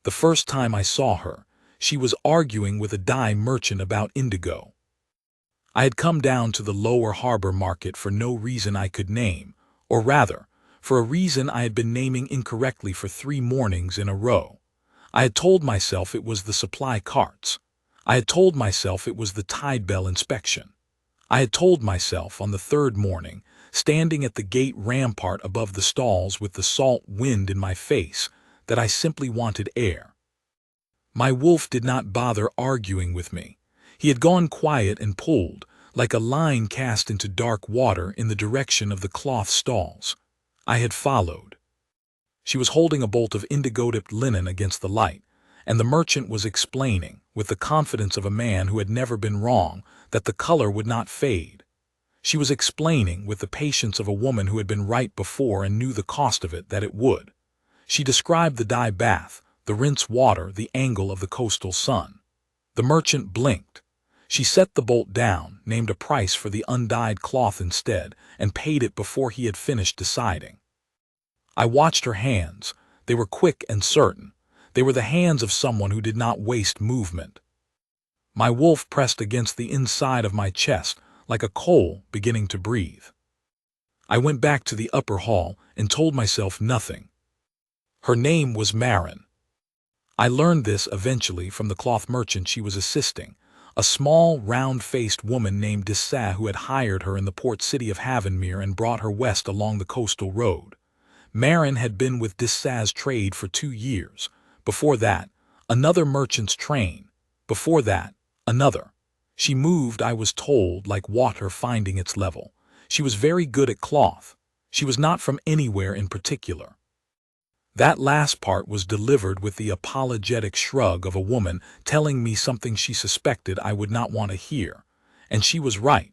The first time I saw her, she was arguing with a dye merchant about indigo. I had come down to the lower harbor market for no reason I could name, or rather, for a reason I had been naming incorrectly for 3 mornings in a row. I had told myself it was the supply carts. I had told myself it was the tide bell inspection. I had told myself on the 3rd morning, standing at the gate rampart above the stalls with the salt wind in my face, that I simply wanted air. My wolf did not bother arguing with me. He had gone quiet and pulled, like a line cast into dark water, in the direction of the cloth stalls. I had followed. She was holding a bolt of indigo-dipped linen against the light, and the merchant was explaining, with the confidence of a man who had never been wrong, that the color would not fade. She was explaining, with the patience of a woman who had been right before and knew the cost of it, that it would. She described the dye bath, the rinse water, the angle of the coastal sun. The merchant blinked. She set the bolt down, named a price for the undyed cloth instead, and paid it before he had finished deciding. I watched her hands. They were quick and certain. They were the hands of someone who did not waste movement. My wolf pressed against the inside of my chest, like a coal beginning to breathe. I went back to the upper hall and told myself nothing. Her name was Marin. I learned this eventually from the cloth merchant she was assisting, a small, round-faced woman named Dessay who had hired her in the port city of Havenmere and brought her west along the coastal road. Marin had been with Dessay's trade for 2 years. Before that, another merchant's train. Before that, another. She moved, I was told, like water finding its level. She was very good at cloth. She was not from anywhere in particular. That last part was delivered with the apologetic shrug of a woman telling me something she suspected I would not want to hear. And she was right.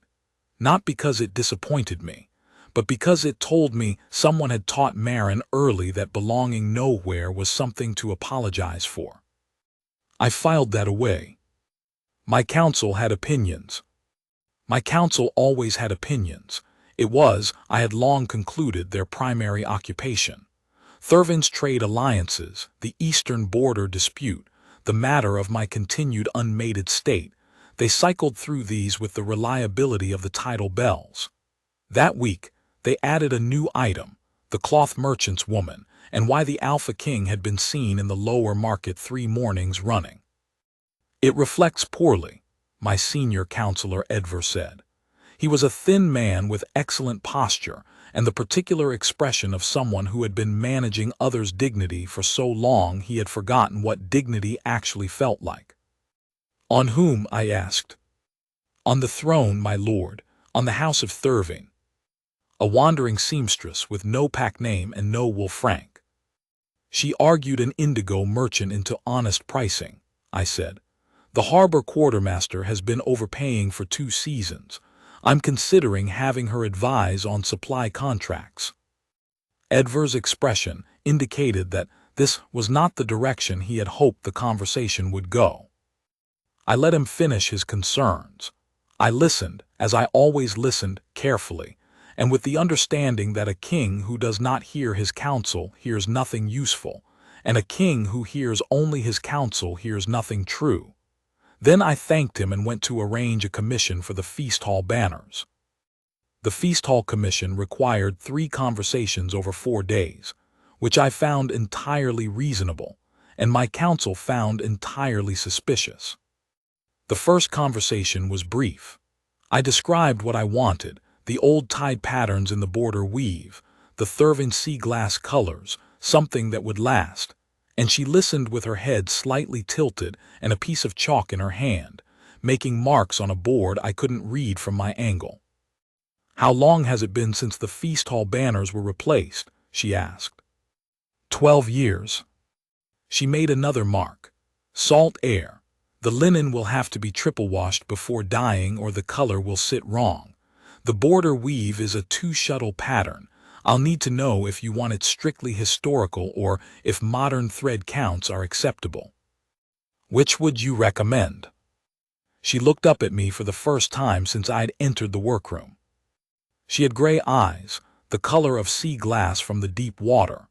Not because it disappointed me, but because it told me someone had taught Marin early that belonging nowhere was something to apologize for. I filed that away. My counsel had opinions. My counsel always had opinions. It was, I had long concluded, their primary occupation. Thurvaine's trade alliances, the eastern border dispute, the matter of my continued unmated state, they cycled through these with the reliability of the tidal bells. That week, they added a new item, the cloth merchant's woman, and why the Alpha King had been seen in the lower market 3 mornings running. It reflects poorly, my senior counselor Edver said. He was a thin man with excellent posture and the particular expression of someone who had been managing others' dignity for so long he had forgotten what dignity actually felt like. On whom? I asked. On the throne, my lord, on the house of Thurvaine. A wandering seamstress with no pack name and no wool franc. She argued an indigo merchant into honest pricing, I said. The harbor quartermaster has been overpaying for 2 seasons. I'm considering having her advise on supply contracts. Edver's expression indicated that this was not the direction he had hoped the conversation would go. I let him finish his concerns. I listened, as I always listened, carefully, and with the understanding that a king who does not hear his counsel hears nothing useful, and a king who hears only his counsel hears nothing true. Then I thanked him and went to arrange a commission for the feast hall banners. The feast hall commission required 3 conversations over 4 days, which I found entirely reasonable, and my counsel found entirely suspicious. The first conversation was brief. I described what I wanted, the old tide patterns in the border weave, the Thurvaine sea glass colors, something that would last, and she listened with her head slightly tilted and a piece of chalk in her hand, making marks on a board I couldn't read from my angle. How long has it been since the feast hall banners were replaced? She asked. 12 years. She made another mark. Salt air. The linen will have to be triple washed before dyeing or the color will sit wrong. The border weave is a 2-shuttle pattern. I'll need to know if you want it strictly historical or if modern thread counts are acceptable. Which would you recommend? She looked up at me for the first time since I'd entered the workroom. She had gray eyes, the color of sea glass from the deep water.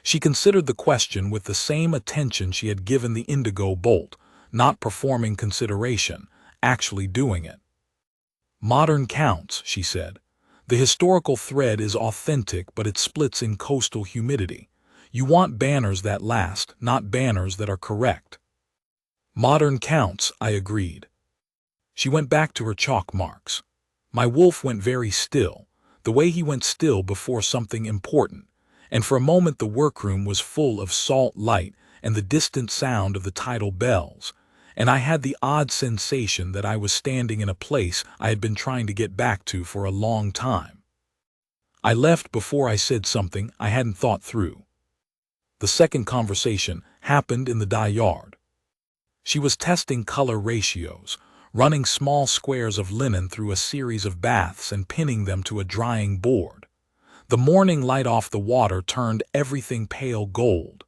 She considered the question with the same attention she had given the indigo bolt, not performing consideration, actually doing it. Modern counts, she said. The historical thread is authentic, but it splits in coastal humidity. You want banners that last, not banners that are correct. Modern counts, I agreed. She went back to her chalk marks. My wolf went very still, the way he went still before something important, and for a moment the workroom was full of salt light and the distant sound of the tidal bells, and I had the odd sensation that I was standing in a place I had been trying to get back to for a long time. I left before I said something I hadn't thought through. The second conversation happened in the dye yard. She was testing color ratios, running small squares of linen through a series of baths and pinning them to a drying board. The morning light off the water turned everything pale gold.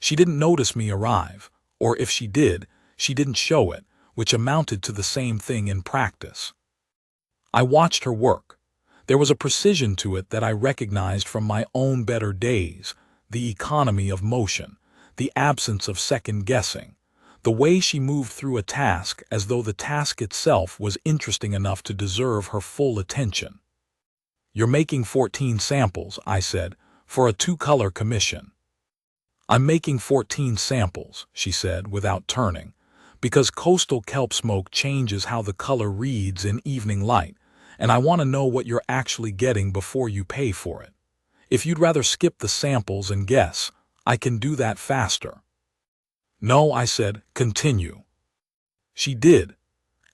She didn't notice me arrive, or if she did, she didn't show it, which amounted to the same thing in practice. I watched her work. There was a precision to it that I recognized from my own better days, the economy of motion, the absence of second-guessing, the way she moved through a task as though the task itself was interesting enough to deserve her full attention. "You're making 14 samples," I said, "for a two-color commission." "I'm making 14 samples," she said without turning, "because coastal kelp smoke changes how the color reads in evening light, and I want to know what you're actually getting before you pay for it. If you'd rather skip the samples and guess, I can do that faster." "No," I said, "continue." She did.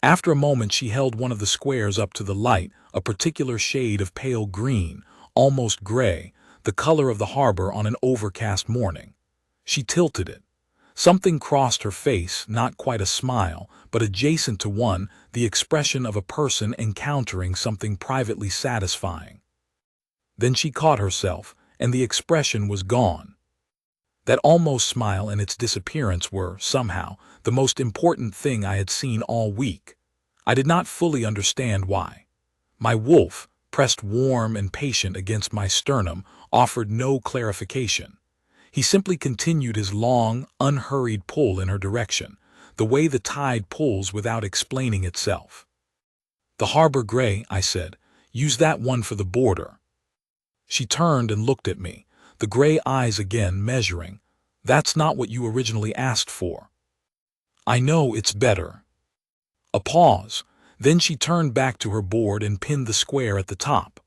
After a moment she held one of the squares up to the light, a particular shade of pale green, almost gray, the color of the harbor on an overcast morning. She tilted it. Something crossed her face, not quite a smile, but adjacent to one, the expression of a person encountering something privately satisfying. Then she caught herself, and the expression was gone. That almost smile and its disappearance were, somehow, the most important thing I had seen all week. I did not fully understand why. My wolf, pressed warm and patient against my sternum, offered no clarification. He simply continued his long, unhurried pull in her direction, the way the tide pulls without explaining itself. "The harbor gray," I said. "Use that one for the border." She turned and looked at me, the gray eyes again measuring. "That's not what you originally asked for." "I know it's better." A pause. Then she turned back to her board and pinned the square at the top.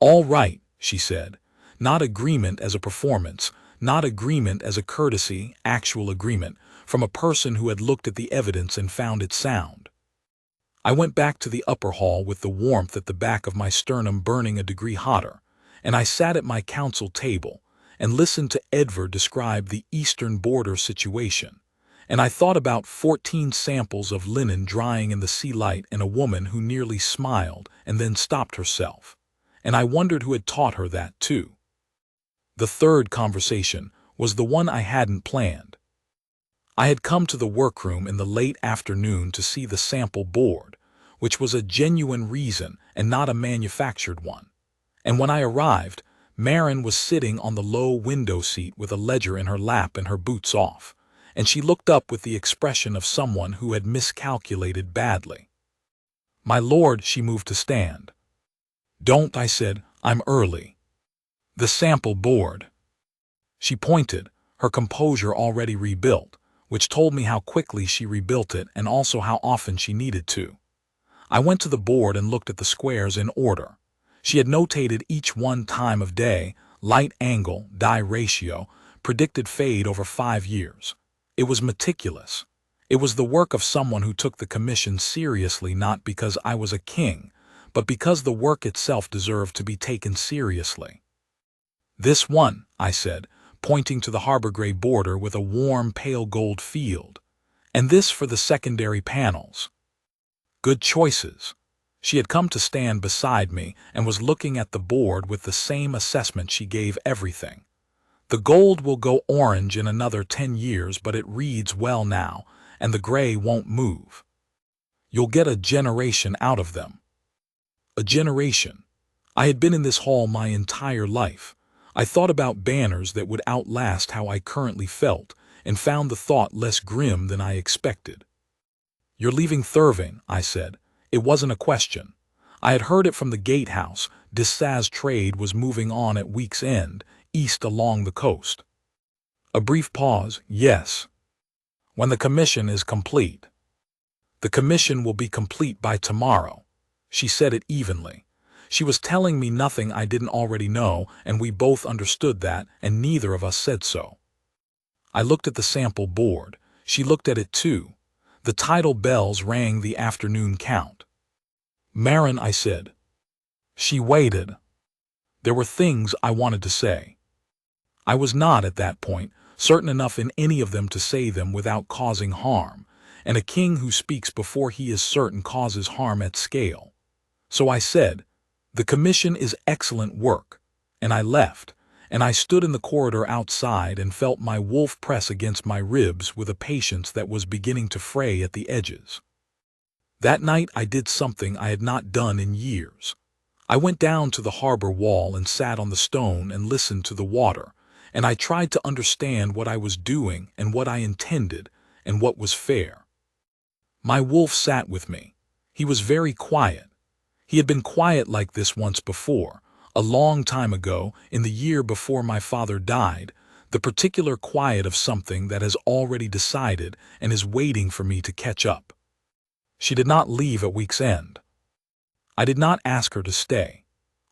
"All right," she said. "Not agreement as a performance, not agreement as a courtesy, actual agreement, from a person who had looked at the evidence and found it sound." I went back to the upper hall with the warmth at the back of my sternum burning a degree hotter, and I sat at my council table and listened to Edward describe the eastern border situation, and I thought about 14 samples of linen drying in the sea light and a woman who nearly smiled and then stopped herself, and I wondered who had taught her that too. The third conversation was the one I hadn't planned. I had come to the workroom in the late afternoon to see the sample board, which was a genuine reason and not a manufactured one, and when I arrived, Marin was sitting on the low window seat with a ledger in her lap and her boots off, and she looked up with the expression of someone who had miscalculated badly. "My lord," she moved to stand. "Don't," I said, "I'm early." "The sample board." She pointed, her composure already rebuilt, which told me how quickly she rebuilt it and also how often she needed to. I went to the board and looked at the squares in order. She had notated each one: time of day, light angle, dye ratio, predicted fade over 5 years. It was meticulous. It was the work of someone who took the commission seriously, not because I was a king, but because the work itself deserved to be taken seriously. "This one," I said, pointing to the harbor gray border with a warm pale gold field. "And this for the secondary panels." "Good choices." She had come to stand beside me and was looking at the board with the same assessment she gave everything. "The gold will go orange in another 10 years, but it reads well now, and the gray won't move. You'll get a generation out of them." A generation. I had been in this hall my entire life. I thought about banners that would outlast how I currently felt, and found the thought less grim than I expected. "You're leaving Thurvaine," I said. It wasn't a question. I had heard it from the gatehouse. Dissaz trade was moving on at week's end, east along the coast. A brief pause. "Yes. When the commission is complete." "The commission will be complete by tomorrow." She said it evenly. She was telling me nothing I didn't already know, and we both understood that, and neither of us said so. I looked at the sample board. She looked at it too. The tidal bells rang the afternoon count. "Marin," I said. She waited. There were things I wanted to say. I was not, at that point, certain enough in any of them to say them without causing harm, and a king who speaks before he is certain causes harm at scale. So I said, "The commission is excellent work," and I left, and I stood in the corridor outside and felt my wolf press against my ribs with a patience that was beginning to fray at the edges. That night I did something I had not done in years. I went down to the harbor wall and sat on the stone and listened to the water, and I tried to understand what I was doing and what I intended and what was fair. My wolf sat with me. He was very quiet. He had been quiet like this once before, a long time ago, in the year before my father died, the particular quiet of something that has already decided and is waiting for me to catch up. She did not leave at week's end. I did not ask her to stay.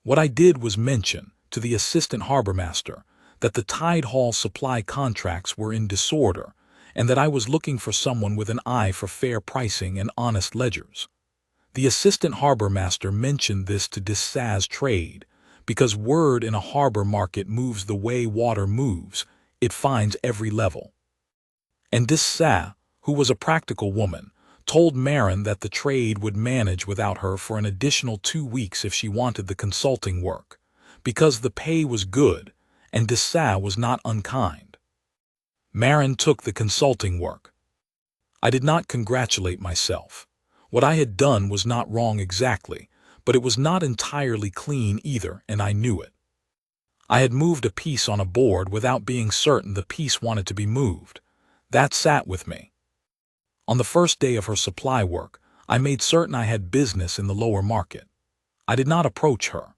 What I did was mention, to the assistant harbor master, that the tide haul supply contracts were in disorder, and that I was looking for someone with an eye for fair pricing and honest ledgers. The assistant harbor master mentioned this to Dissaz trade, because word in a harbor market moves the way water moves, it finds every level. And Dissaz, who was a practical woman, told Marin that the trade would manage without her for an additional 2 weeks if she wanted the consulting work, because the pay was good, and Dissaz was not unkind. Marin took the consulting work. I did not congratulate myself. What I had done was not wrong exactly, but it was not entirely clean either, and I knew it. I had moved a piece on a board without being certain the piece wanted to be moved. That sat with me. On the first day of her supply work, I made certain I had business in the lower market. I did not approach her.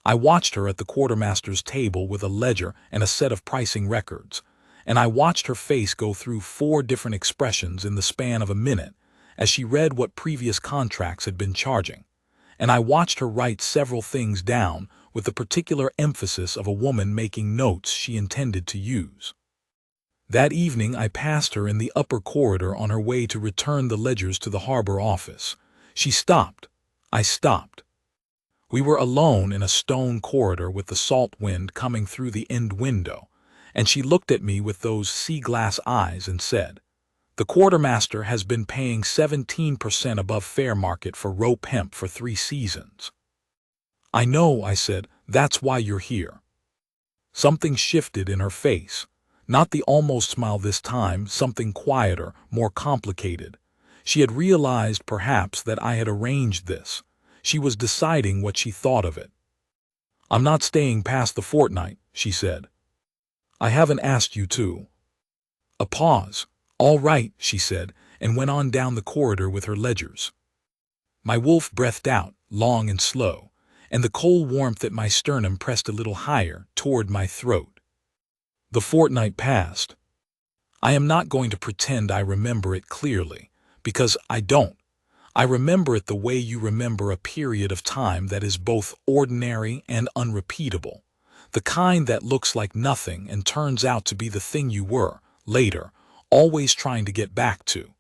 I watched her at the quartermaster's table with a ledger and a set of pricing records, and I watched her face go through 4 different expressions in the span of a minute as she read what previous contracts had been charging, and I watched her write several things down with the particular emphasis of a woman making notes she intended to use. That evening I passed her in the upper corridor on her way to return the ledgers to the harbor office. She stopped. I stopped. We were alone in a stone corridor with the salt wind coming through the end window, and she looked at me with those sea-glass eyes and said, "The quartermaster has been paying 17% above fair market for rope hemp for 3 seasons." "I know," I said, "that's why you're here." Something shifted in her face. Not the almost smile this time, something quieter, more complicated. She had realized, perhaps, that I had arranged this. She was deciding what she thought of it. "I'm not staying past the fortnight," she said. "I haven't asked you to." A pause. "All right," she said, and went on down the corridor with her ledgers. My wolf breathed out, long and slow, and the cold warmth at my sternum pressed a little higher, toward my throat. The fortnight passed. I am not going to pretend I remember it clearly, because I don't. I remember it the way you remember a period of time that is both ordinary and unrepeatable, the kind that looks like nothing and turns out to be the thing you were, later, always trying to get back to.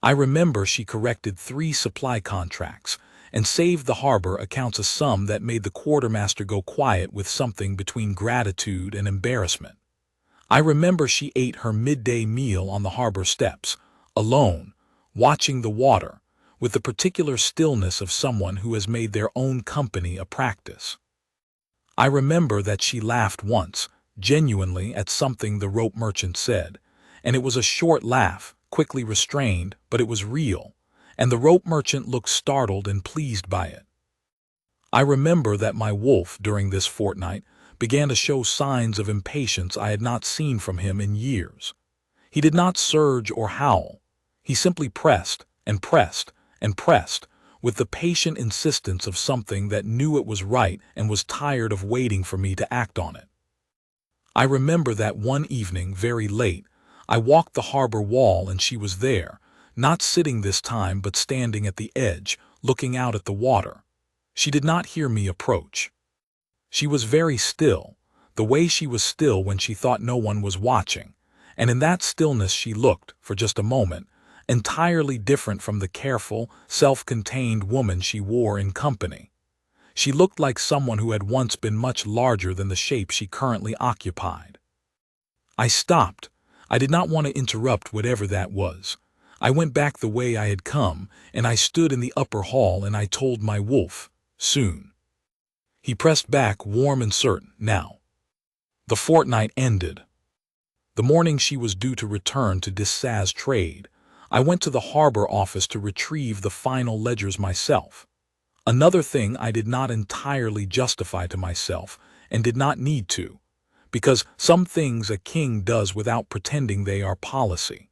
I remember she corrected 3 supply contracts and saved the harbor accounts a sum that made the quartermaster go quiet with something between gratitude and embarrassment. I remember she ate her midday meal on the harbor steps, alone, watching the water, with the particular stillness of someone who has made their own company a practice. I remember that she laughed once, genuinely, at something the rope merchant said, and it was a short laugh, quickly restrained, but it was real, and the rope merchant looked startled and pleased by it. I remember that my wolf, during this fortnight, began to show signs of impatience I had not seen from him in years. He did not surge or howl. He simply pressed and pressed and pressed, with the patient insistence of something that knew it was right and was tired of waiting for me to act on it. I remember that one evening, very late, I walked the harbor wall and she was there, not sitting this time but standing at the edge, looking out at the water. She did not hear me approach. She was very still, the way she was still when she thought no one was watching, and in that stillness she looked, for just a moment, entirely different from the careful, self-contained woman she wore in company. She looked like someone who had once been much larger than the shape she currently occupied. I stopped. I did not want to interrupt whatever that was. I went back the way I had come, and I stood in the upper hall and I told my wolf, soon. He pressed back, warm and certain, now. The fortnight ended. The morning she was due to return to Dissaz trade, I went to the harbor office to retrieve the final ledgers myself. Another thing I did not entirely justify to myself, and did not need to, because some things a king does without pretending they are policy.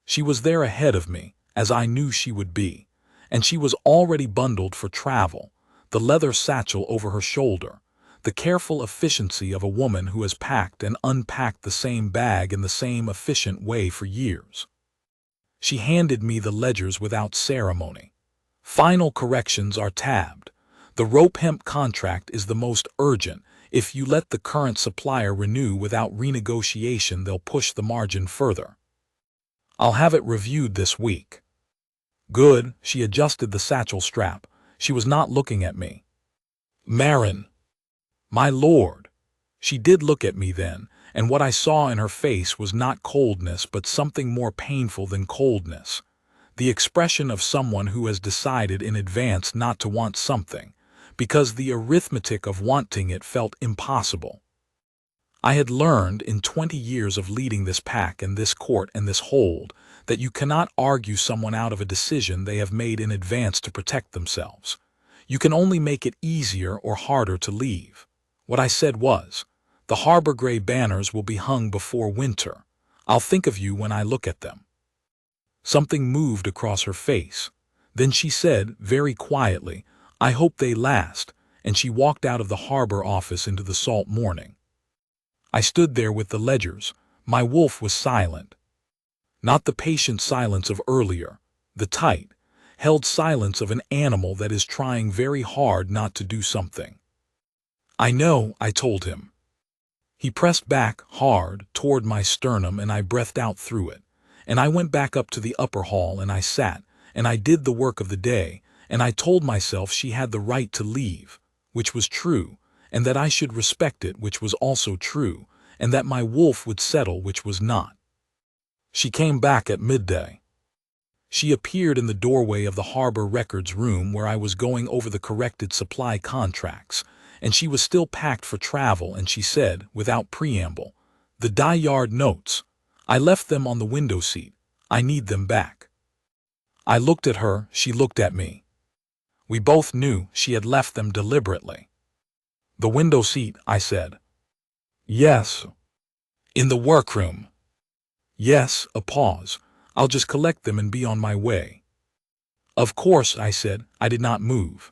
She was there ahead of me, as I knew she would be, and she was already bundled for travel, the leather satchel over her shoulder, the careful efficiency of a woman who has packed and unpacked the same bag in the same efficient way for years. She handed me the ledgers without ceremony. Final corrections are tabbed. The rope hemp contract is the most urgent. If you let the current supplier renew without renegotiation, they'll push the margin further. I'll have it reviewed this week. Good. She adjusted the satchel strap. She was not looking at me. Marin. My lord. She did look at me then, and what I saw in her face was not coldness but something more painful than coldness. The expression of someone who has decided in advance not to want something, because the arithmetic of wanting it felt impossible. I had learned in 20 years of leading this pack and this court and this hold that you cannot argue someone out of a decision they have made in advance to protect themselves. You can only make it easier or harder to leave. What I said was, the harbor gray banners will be hung before winter. I'll think of you when I look at them. Something moved across her face. Then she said, very quietly, I hope they last, and she walked out of the harbor office into the salt morning. I stood there with the ledgers. My wolf was silent. Not the patient silence of earlier, the tight, held silence of an animal that is trying very hard not to do something. I know, I told him. He pressed back, hard, toward my sternum, and I breathed out through it. And I went back up to the upper hall and I sat, and I did the work of the day, and I told myself she had the right to leave, which was true, and that I should respect it, which was also true, and that my wolf would settle, which was not. She came back at midday. She appeared in the doorway of the harbor records room where I was going over the corrected supply contracts, and she was still packed for travel, and she said, without preamble, the die-yard notes. I left them on the window seat. I need them back. I looked at her, she looked at me. We both knew she had left them deliberately. The window seat, I said. Yes. In the workroom. Yes, a pause. I'll just collect them and be on my way. Of course, I said. I did not move.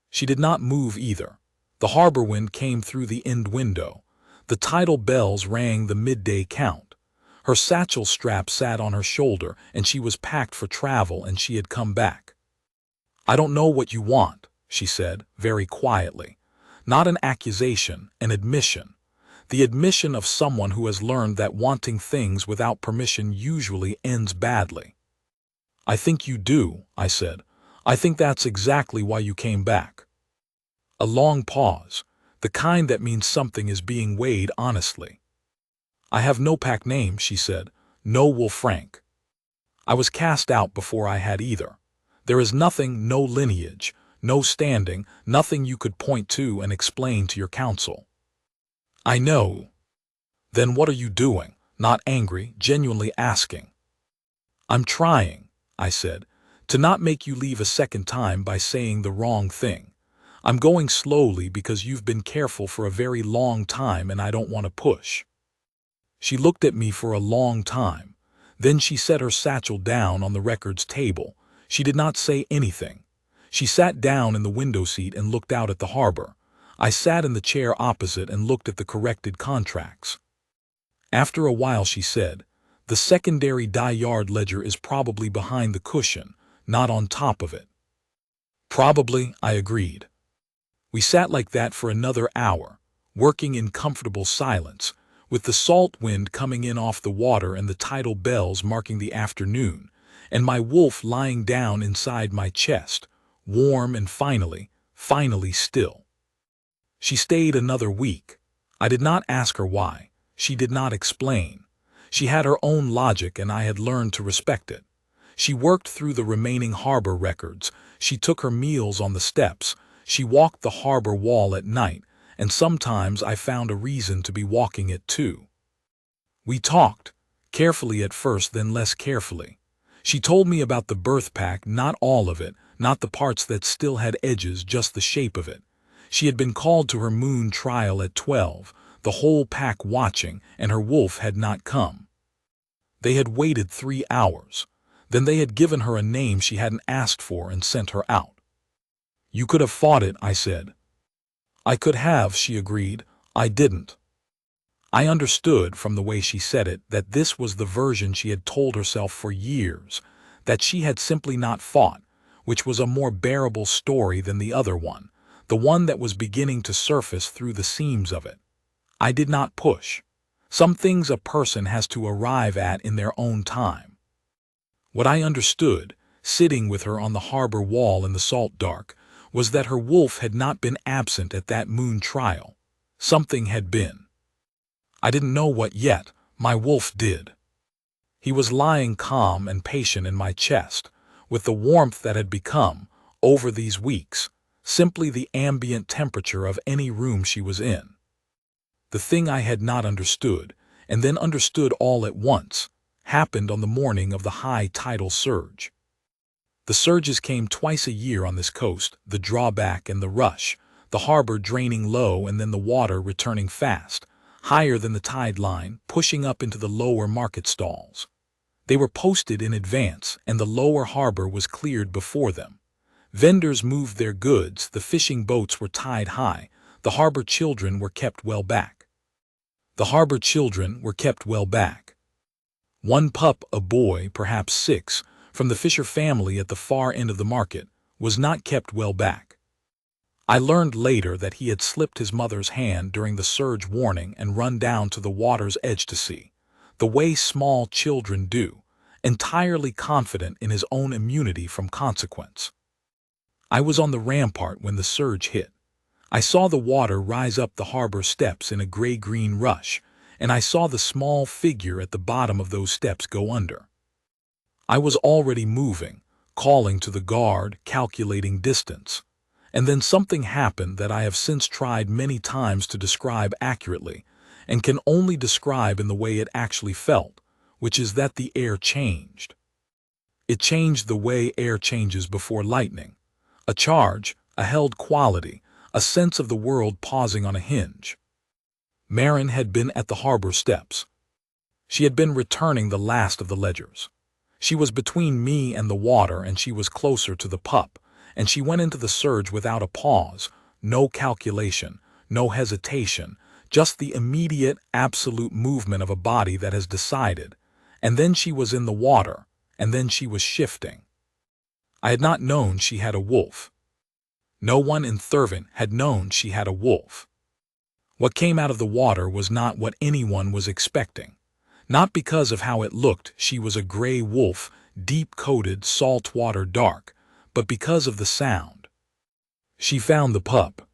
She did not move either. The harbor wind came through the end window. The tidal bells rang the midday count. Her satchel strap sat on her shoulder, and she was packed for travel, and she had come back. I don't know what you want, she said, very quietly. Not an accusation, an admission. The admission of someone who has learned that wanting things without permission usually ends badly. I think you do, I said. I think that's exactly why you came back. A long pause, the kind that means something is being weighed honestly. I have no pack name, she said, no Wolf Frank. I was cast out before I had either. There is nothing, no lineage, no standing, nothing you could point to and explain to your counsel. I know. Then what are you doing? Not angry, genuinely asking. I'm trying, I said, to not make you leave a second time by saying the wrong thing. I'm going slowly because you've been careful for a very long time and I don't want to push." She looked at me for a long time. Then she set her satchel down on the records table. She did not say anything. She sat down in the window seat and looked out at the harbor. I sat in the chair opposite and looked at the corrected contracts. After a while she said, "The secondary die-yard ledger is probably behind the cushion, not on top of it." "Probably," I agreed. We sat like that for another hour, working in comfortable silence, with the salt wind coming in off the water and the tidal bells marking the afternoon, and my wolf lying down inside my chest, warm and finally still. She stayed another week. I did not ask her why. She did not explain. She had her own logic and I had learned to respect it. She worked through the remaining harbor records. She took her meals on the steps. She walked the harbor wall at night, and sometimes I found a reason to be walking it too. We talked, carefully at first, then less carefully. She told me about the birth pack, not all of it, not the parts that still had edges, just the shape of it. She had been called to her moon trial at 12, the whole pack watching, and her wolf had not come. They had waited 3 hours. Then they had given her a name she hadn't asked for and sent her out. "You could have fought it," I said. "I could have," she agreed. "I didn't." I understood from the way she said it that this was the version she had told herself for years, that she had simply not fought, which was a more bearable story than the other one, the one that was beginning to surface through the seams of it. I did not push. Some things a person has to arrive at in their own time. What I understood, sitting with her on the harbor wall in the salt dark, was that her wolf had not been absent at that moon trial. Something had been. I didn't know what yet. My wolf did. He was lying calm and patient in my chest, with the warmth that had become, over these weeks, simply the ambient temperature of any room she was in. The thing I had not understood, and then understood all at once, happened on the morning of the high tidal surge. The surges came twice a year on this coast, the drawback and the rush, the harbor draining low and then the water returning fast, higher than the tide line, pushing up into the lower market stalls. They were posted in advance, and the lower harbor was cleared before them. Vendors moved their goods, the fishing boats were tied high, the harbor children were kept well back. One pup, a boy, perhaps 6, from the fisher family at the far end of the market, was not kept well back. I learned later that he had slipped his mother's hand during the surge warning and run down to the water's edge to see, the way small children do, entirely confident in his own immunity from consequence. I was on the rampart when the surge hit. I saw the water rise up the harbor steps in a gray-green rush, and I saw the small figure at the bottom of those steps go under. I was already moving, calling to the guard, calculating distance. And then something happened that I have since tried many times to describe accurately, and can only describe in the way it actually felt, which is that the air changed. It changed the way air changes before lightning. A charge, a held quality, a sense of the world pausing on a hinge. Marin had been at the harbor steps. She had been returning the last of the ledgers. She was between me and the water, and she was closer to the pup, and she went into the surge without a pause, no calculation, no hesitation, just the immediate, absolute movement of a body that has decided, and then she was in the water, and then she was shifting. I had not known she had a wolf. No one in Thurvaine had known she had a wolf. What came out of the water was not what anyone was expecting. Not because of how it looked, she was a gray wolf, deep-coated, saltwater dark, but because of the sound. She found the pup.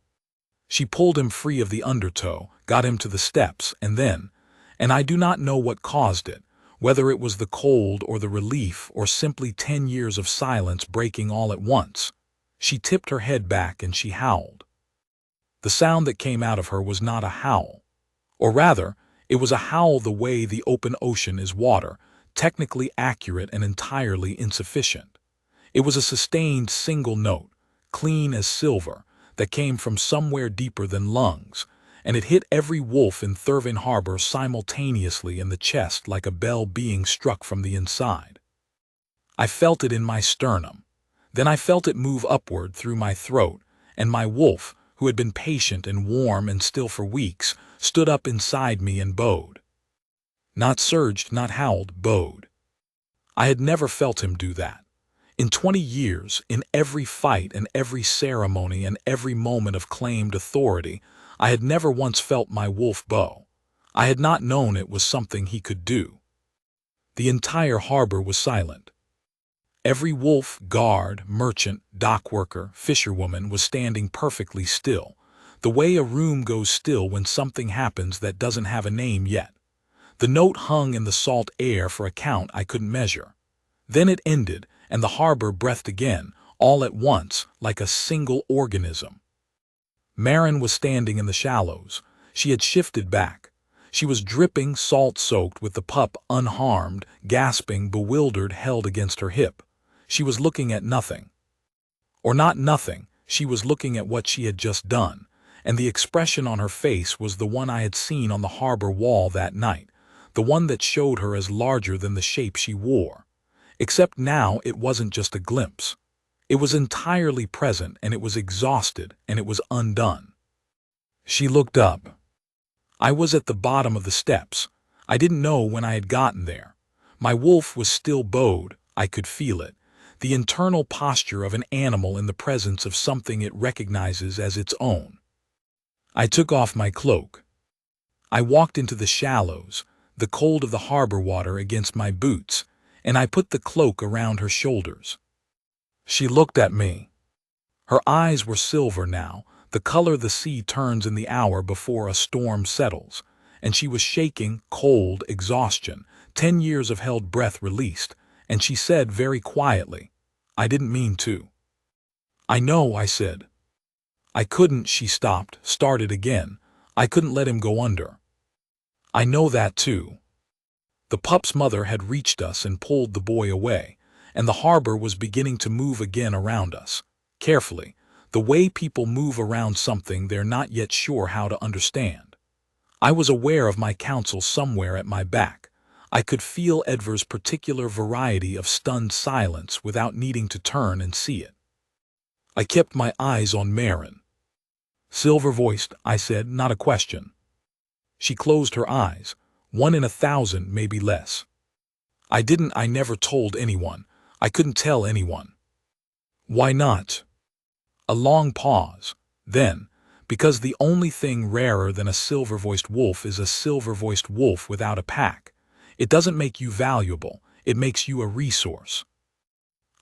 She pulled him free of the undertow, got him to the steps, and then, and I do not know what caused it, whether it was the cold or the relief or simply 10 years of silence breaking all at once, she tipped her head back and she howled. The sound that came out of her was not a howl, or rather, it was a howl the way the open ocean is water, technically accurate and entirely insufficient. It was a sustained single note, clean as silver, that came from somewhere deeper than lungs, and it hit every wolf in Thurvaine Harbor simultaneously in the chest like a bell being struck from the inside. I felt it in my sternum. Then I felt it move upward through my throat, and my wolf, who had been patient and warm and still for weeks, stood up inside me and bowed. Not surged, not howled, bowed. I had never felt him do that. In 20 years, in every fight and every ceremony and every moment of claimed authority, I had never once felt my wolf bow. I had not known it was something he could do. The entire harbor was silent. Every wolf, guard, merchant, dock worker, fisherwoman was standing perfectly still, the way a room goes still when something happens that doesn't have a name yet. The note hung in the salt air for a count I couldn't measure. Then it ended, and the harbor breathed again, all at once, like a single organism. Marin was standing in the shallows. She had shifted back. She was dripping, salt-soaked, with the pup unharmed, gasping, bewildered, held against her hip. She was looking at nothing. Or not nothing, she was looking at what she had just done, and the expression on her face was the one I had seen on the harbor wall that night, the one that showed her as larger than the shape she wore. Except now it wasn't just a glimpse. It was entirely present, and it was exhausted, and it was undone. She looked up. I was at the bottom of the steps. I didn't know when I had gotten there. My wolf was still bowed. I could feel it. The internal posture of an animal in the presence of something it recognizes as its own. I took off my cloak. I walked into the shallows, the cold of the harbor water against my boots, and I put the cloak around her shoulders. She looked at me. Her eyes were silver now, the color the sea turns in the hour before a storm settles, and she was shaking, cold exhaustion, 10 years of held breath released, and she said very quietly, "I didn't mean to." "I know," I said. "I couldn't," she stopped, started again. "I couldn't let him go under." "I know that too." The pup's mother had reached us and pulled the boy away, and the harbor was beginning to move again around us, carefully, the way people move around something they're not yet sure how to understand. I was aware of my counsel somewhere at my back. I could feel Edvar's particular variety of stunned silence without needing to turn and see it. I kept my eyes on Marin. "Silver-voiced," I said, not a question. She closed her eyes. 1 in 1,000, maybe less. I never told anyone. I couldn't tell anyone. "Why not?" A long pause. Then, because the only thing rarer than a silver-voiced wolf is a silver-voiced wolf without a pack. It doesn't make you valuable, it makes you a resource.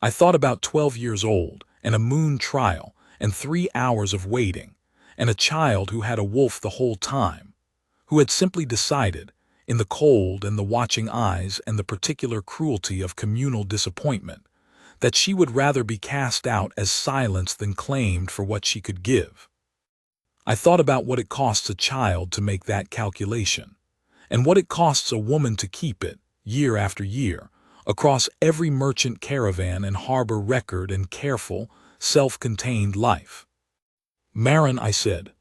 I thought about 12 years old, and a moon trial, and 3 hours of waiting, and a child who had a wolf the whole time, who had simply decided, in the cold and the watching eyes and the particular cruelty of communal disappointment, that she would rather be cast out as silence than claimed for what she could give. I thought about what it costs a child to make that calculation, and what it costs a woman to keep it, year after year, across every merchant caravan and harbor record and careful, self-contained life. "Marin," I said.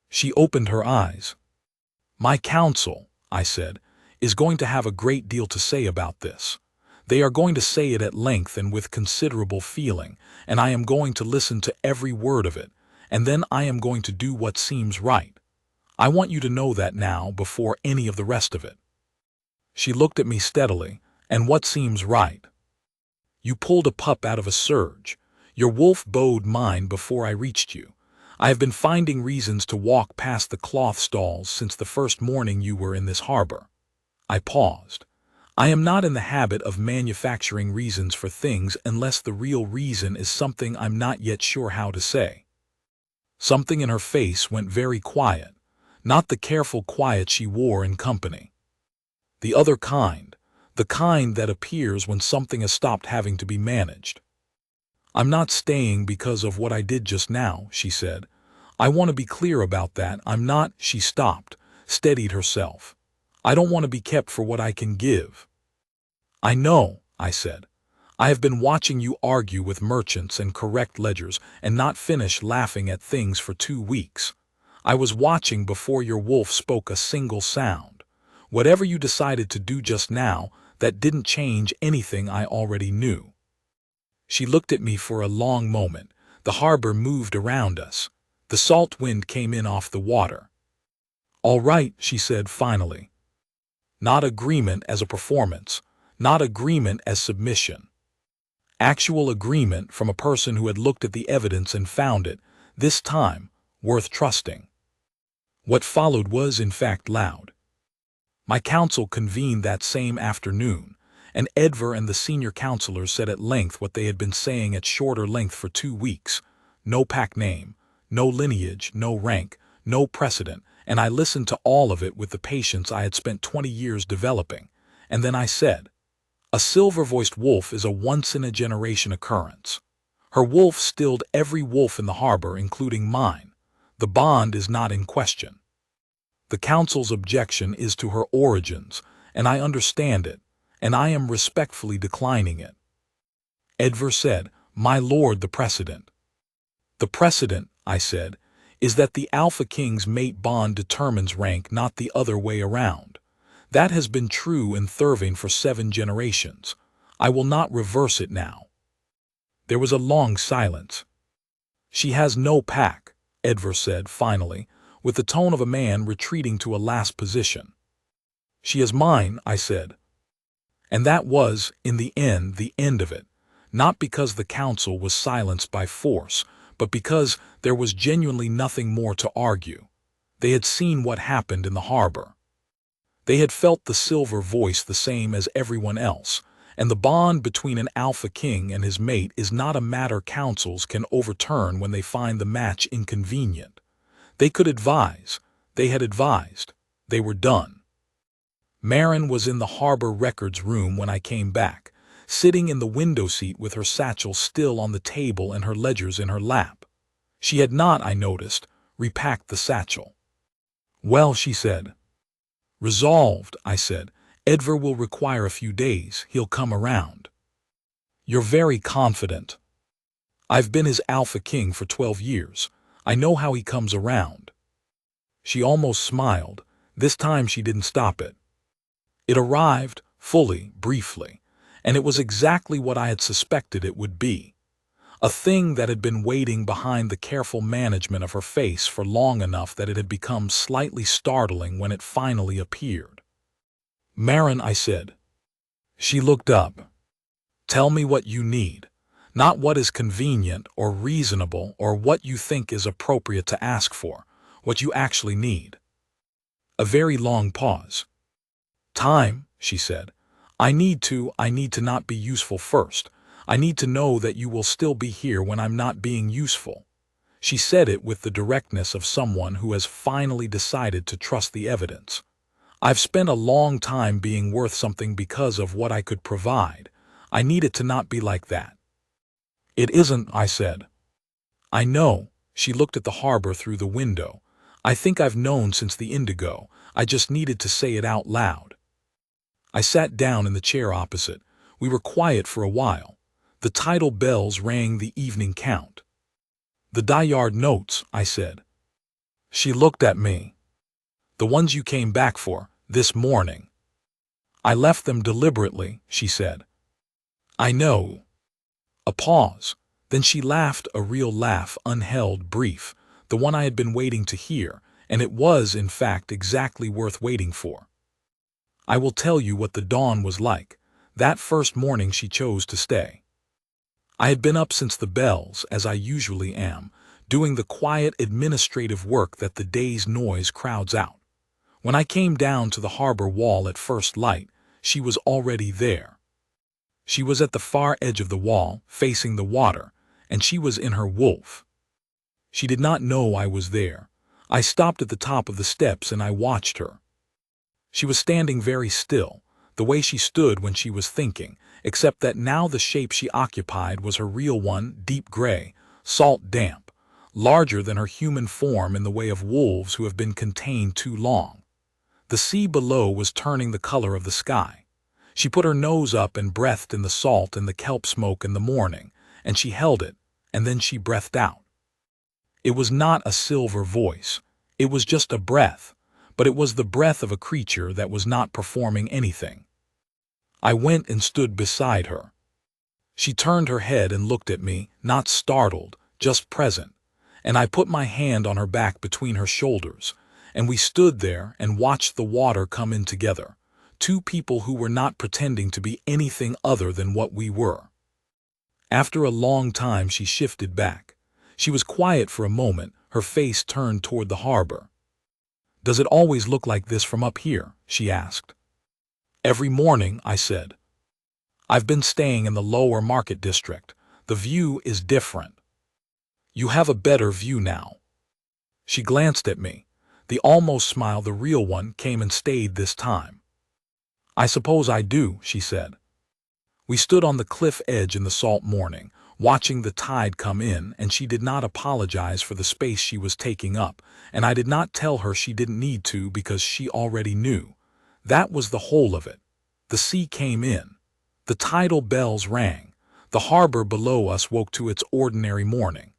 She opened her eyes. "My counsel," I said, "is going to have a great deal to say about this. They are going to say it at length and with considerable feeling, and I am going to listen to every word of it, and then I am going to do what seems right. I want you to know that now before any of the rest of it." She looked at me steadily. "And what seems right?" "You pulled a pup out of a surge. Your wolf bowed mine before I reached you. I have been finding reasons to walk past the cloth stalls since the first morning you were in this harbor." I paused. I am not in the habit of manufacturing reasons for things unless the real reason is something I'm not yet sure how to say. Something in her face went very quiet, not the careful quiet she wore in company. The other kind, the kind that appears when something has stopped having to be managed. "I'm not staying because of what I did just now," she said. "I want to be clear about that. I'm not—" She stopped, steadied herself. "I don't want to be kept for what I can give." "I know," I said. I have been watching you argue with merchants and correct ledgers and not finish laughing at things for 2 weeks. I was watching before your wolf spoke a single sound. Whatever you decided to do just now, that didn't change anything I already knew. She looked at me for a long moment. The harbor moved around us. The salt wind came in off the water. All right, she said finally. Not agreement as a performance. Not agreement as submission. Actual agreement from a person who had looked at the evidence and found it, this time, worth trusting. What followed was, in fact, loud. My council convened that same afternoon, and Edvar and the senior counselors said at length what they had been saying at shorter length for 2 weeks. No pack name, no lineage, no rank, no precedent, and I listened to all of it with the patience I had spent 20 years developing. And then I said, a silver-voiced wolf is a once-in-a-generation occurrence. Her wolf stilled every wolf in the harbor, including mine. The bond is not in question. The council's objection is to her origins, and I understand it, and I am respectfully declining it. Edvar said, my lord, the precedent. The precedent, I said, is that the Alpha King's mate bond determines rank, not the other way around. That has been true in Thurvaine for 7 generations. I will not reverse it now. There was a long silence. She has no pack, Edvar said finally, with the tone of a man retreating to a last position. She is mine, I said. And that was, in the end of it, not because the council was silenced by force, but because there was genuinely nothing more to argue. They had seen what happened in the harbor. They had felt the silver voice the same as everyone else, and the bond between an Alpha King and his mate is not a matter councils can overturn when they find the match inconvenient. They could advise. They had advised. They were done. Marin was in the harbor records room when I came back, sitting in the window seat with her satchel still on the table and her ledgers in her lap. She had not, I noticed, repacked the satchel. Well, she said. Resolved, I said. Edvar will require a few days. He'll come around. You're very confident. I've been his Alpha King for 12 years. I know how he comes around. She almost smiled. This time she didn't stop it. It arrived, fully, briefly, and it was exactly what I had suspected it would be. A thing that had been waiting behind the careful management of her face for long enough that it had become slightly startling when it finally appeared. Marin, I said. She looked up. Tell me what you need, not what is convenient or reasonable or what you think is appropriate to ask for, what you actually need. A very long pause. Time, she said. I need to not be useful first. I need to know that you will still be here when I'm not being useful. She said it with the directness of someone who has finally decided to trust the evidence. I've spent a long time being worth something because of what I could provide. I need it to not be like that. It isn't, I said. I know. She looked at the harbor through the window. I think I've known since the Indigo. I just needed to say it out loud. I sat down in the chair opposite. We were quiet for a while. The tidal bells rang the evening count. The Dayard notes, I said. She looked at me. The ones you came back for, this morning. I left them deliberately, she said. I know. A pause. Then she laughed, a real laugh, unheld, brief, the one I had been waiting to hear, and it was, in fact, exactly worth waiting for. I will tell you what the dawn was like, that first morning she chose to stay. I had been up since the bells, as I usually am, doing the quiet administrative work that the day's noise crowds out. When I came down to the harbor wall at first light, she was already there. She was at the far edge of the wall, facing the water, and she was in her wolf. She did not know I was there. I stopped at the top of the steps and I watched her. She was standing very still, the way she stood when she was thinking, except that now the shape she occupied was her real one, deep gray, salt damp, larger than her human form in the way of wolves who have been contained too long. The sea below was turning the color of the sky. She put her nose up and breathed in the salt and the kelp smoke in the morning, and she held it, and then she breathed out. It was not a silver voice. It was just a breath, but it was the breath of a creature that was not performing anything. I went and stood beside her. She turned her head and looked at me, not startled, just present, and I put my hand on her back between her shoulders, and we stood there and watched the water come in together, two people who were not pretending to be anything other than what we were. After a long time she shifted back. She was quiet for a moment, her face turned toward the harbor. "Does it always look like this from up here?" she asked. "Every morning," I said. "I've been staying in the lower market district. The view is different." "You have a better view now." She glanced at me. The almost smile, the real one, came and stayed this time. "I suppose I do," she said. We stood on the cliff edge in the salt morning, watching the tide come in, and she did not apologize for the space she was taking up, and I did not tell her she didn't need to because she already knew. That was the whole of it. The sea came in. The tidal bells rang. The harbor below us woke to its ordinary morning.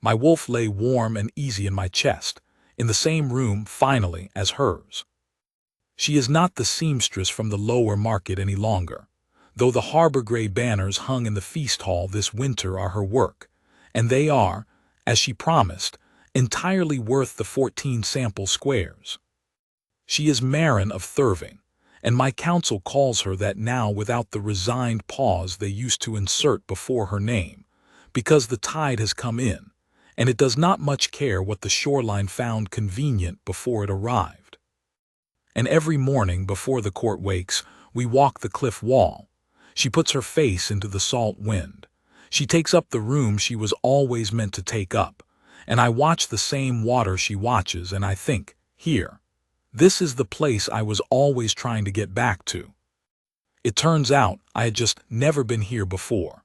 My wolf lay warm and easy in my chest, in the same room, finally, as hers. She is not the seamstress from the lower market any longer, though the harbor gray banners hung in the feast hall this winter are her work, and they are, as she promised, entirely worth the 14 sample squares. She is Marin of Thurvaine, and my counsel calls her that now without the resigned pause they used to insert before her name, because the tide has come in, and it does not much care what the shoreline found convenient before it arrived. And every morning before the court wakes, we walk the cliff wall. She puts her face into the salt wind. She takes up the room she was always meant to take up, and I watch the same water she watches, and I think, here, this is the place I was always trying to get back to. It turns out I had just never been here before.